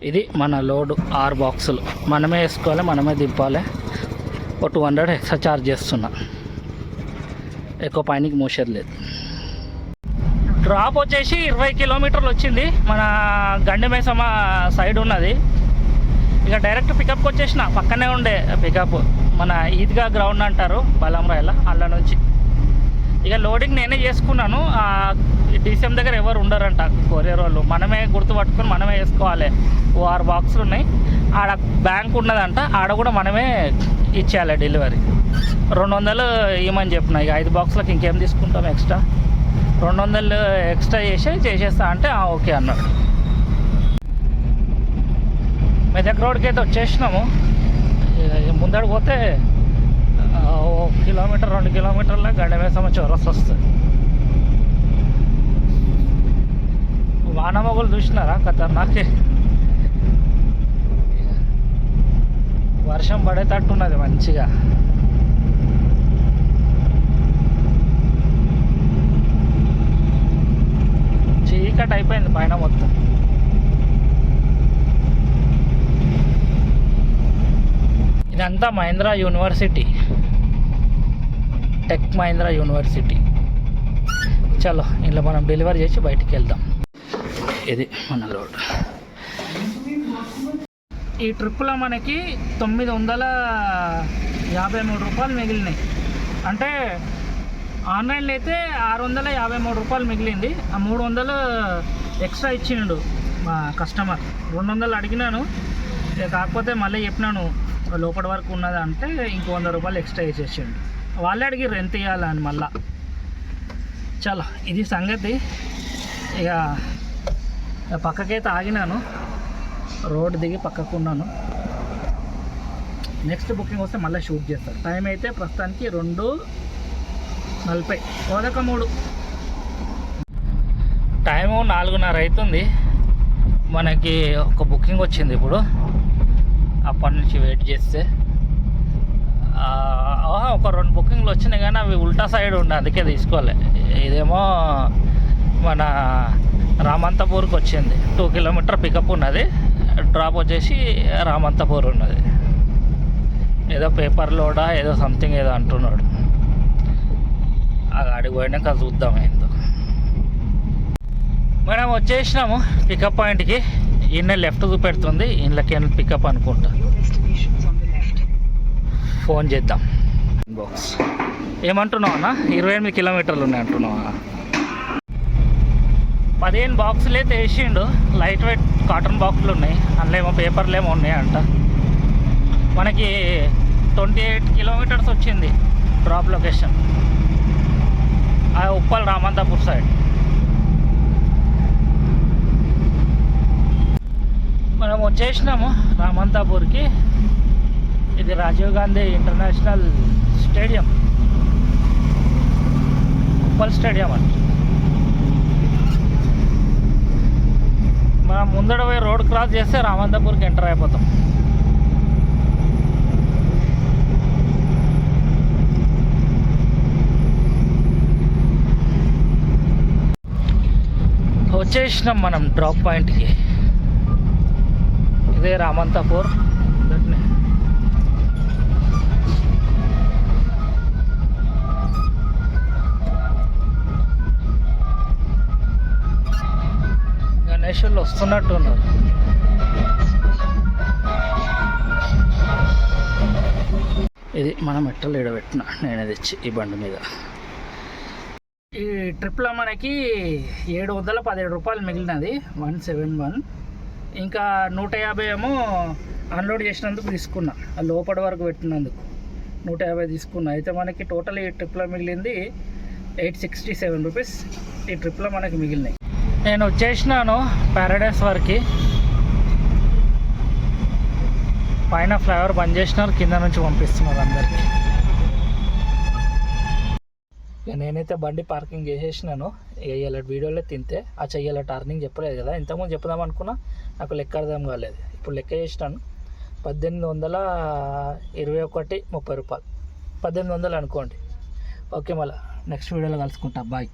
ఇది మన లోడు 6 బాక్సులు మనమే వేసుకోవాలి, మనమే దింపాలి. ఒక 200 ఎక్స్ట్రా ఛార్జ్ చేస్తున్నా, ఎక్కువ పైనకి మోసేది. డ్రాప్ వచ్చేసి 20 కిలోమీటర్లు వచ్చింది. మన గండిమైసమ్మ సైడ్ ఉన్నది. ఇక డైరెక్ట్ పికప్కి వచ్చేసిన, పక్కనే ఉండే పికప్ మన ఈద్గా గ్రౌండ్ అంటారు బలంరాయల, అల్ల నుంచి. ఇక లోడింగ్ నేనే చేసుకున్నాను. డీసీఎం దగ్గర ఎవరు ఉండరంట కొరియర్ వాళ్ళు, మనమే గుర్తుపట్టుకొని మనమే వేసుకోవాలి. 6 బాక్సులు ఉన్నాయి. ఆడ బ్యాంక్ ఉన్నదంట, ఆడ కూడా మనమే ఇచ్చేయాలి డెలివరీ. 200 ఇవ్వమని చెప్పిన. ఇక 5 బాక్సులకు ఇంకేం తీసుకుంటాం ఎక్స్ట్రా, 200 ఎక్స్ట్రా చేసేస్తా అంటే ఓకే అన్నాడు. మెదక్ రోడ్కి అయితే వచ్చేసినాము. ముందడికి పోతే 1 కిలోమీటర్ 2 కిలోమీటర్ల గండిమైసమ్మ చౌరస్తా వస్తుంది. వానమొగలు చూసినారా ఖతర్నాకే, వర్షం పడేటట్టున్నది మంచిగా. చీకటి అయిపోయింది పైన మొత్తం. ఇదంతా Mahindra university, tech Mahindra university. చలో ఇంట్లో మనం డెలివరీ చేసి బయటికి వెళ్దాం. ఇది మన రోడ్. ఈ ట్రిప్లో మనకి 953 రూపాయలు మిగిలినాయి. అంటే ఆన్లైన్లో అయితే 653 రూపాయలు మిగిలింది. ఆ 300 ఎక్స్ట్రా ఇచ్చిండు మా కస్టమర్. 200 అడిగినాను, కాకపోతే మళ్ళీ చెప్పినాను లోపల వరకు ఉన్నది అంటే ఇంకో 100 రూపాయలు ఎక్స్ట్రా వేసేసిండు. వాళ్ళే అడిగిర్రు ఎంత ఇవ్వాలని మళ్ళా. చలో ఇది సంగతి. ఇక పక్కకైతే ఆగినాను, రోడ్ దిగి పక్కకు ఉన్నాను. నెక్స్ట్ బుకింగ్ వస్తే మళ్ళీ షూట్ చేస్తారు. టైం అయితే ప్రస్తుతానికి 2:40, 3 టైము 4:30 అవుతుంది. మనకి ఒక బుకింగ్ వచ్చింది ఇప్పుడు. అప్పటి నుంచి వెయిట్ చేస్తే ఒక 2 బుకింగ్లు వచ్చినాయి, కానీ అవి ఉల్టా సైడ్ ఉండే, అందుకే తీసుకోలే. ఇదేమో మన రామంతపూర్కి వచ్చింది. 2 కిలోమీటర్ పికప్ ఉన్నది, డ్రాప్ వచ్చేసి రామంతపూర్ ఉన్నది. ఏదో పేపర్ లోడా ఏదో సంథింగ్ ఏదో అంటున్నాడు. అది అడిగి పోయినాక చూద్దాం ఏందో. మనం వచ్చేసినాము పికప్ పాయింట్కి. ఈయన లెఫ్ట్ చూపెడుతుంది, ఇంట్లోకి పికప్ అనుకుంటా. ఫోన్ చేద్దాం. బాక్స్ ఏమంటున్నావు అన్న? 28 కిలోమీటర్లు ఉన్నాయి అంటున్నావా? 15 బాక్సులు అయితే వేసిండు. లైట్ వెయిట్ కాటన్ బాక్సులు ఉన్నాయి, అందులో ఏమో పేపర్లు ఏమో ఉన్నాయి అంట. మనకి 28 కిలోమీటర్స్ వచ్చింది drop location, Uppal Ramanthapur side. మనం వచ్చేసినాము రామంతాపూర్కి. ఇది Rajiv Gandhi international stadium, Uppal stadium అంట. మనం ముందడ పోయి రోడ్ క్రాస్ చేస్తే రామంతాపూర్కి ఎంటర్ అయిపోతాం. వచ్చేసినాం మనం డ్రాప్ పాయింట్కి. ఇదే రామంతాపూర్. గణేషులు వస్తున్నట్టు ఉన్నారు. ఇది మనం మెట్టలు ఈడబెట్టిన నేనే తెచ్చి ఈ బండి మీద. ఈ ట్రిప్లో మనకి 717 రూపాయలు మిగిలినది, 171. ఇంకా 150 ఏమో అన్లోడ్ చేసినందుకు తీసుకున్నా, లోపల వరకు పెట్టినందుకు 150 తీసుకున్నా. అయితే మనకి టోటల్ ఈ ట్రిప్లో మిగిలింది 867 రూపీస్ ఈ ట్రిప్లో మనకి మిగిలినాయి. నేను వచ్చేసినాను ప్యారడైస్ వరకు. పైన ఫ్లైఓవర్ బంద్ చేసినారు, కింద నుంచి పంపిస్తున్నారు అందరికీ. ఇక నేనైతే బండి పార్కింగ్ చేసేసినాను. ఇవాళ వీడియోలో తింటే చెయ్యాల టర్నింగ్ చెప్పలేదు కదా, ఇంతకుముందు చెప్దాం అనుకున్నా, నాకు లెక్క అర్థం కాలేదు. ఇప్పుడు లెక్క చేసినాను. 1821 30 రూపాయలు, 1800 అనుకోండి. ఓకే, మళ్ళీ నెక్స్ట్ వీడియోలో కలుసుకుంటా. బాయ్.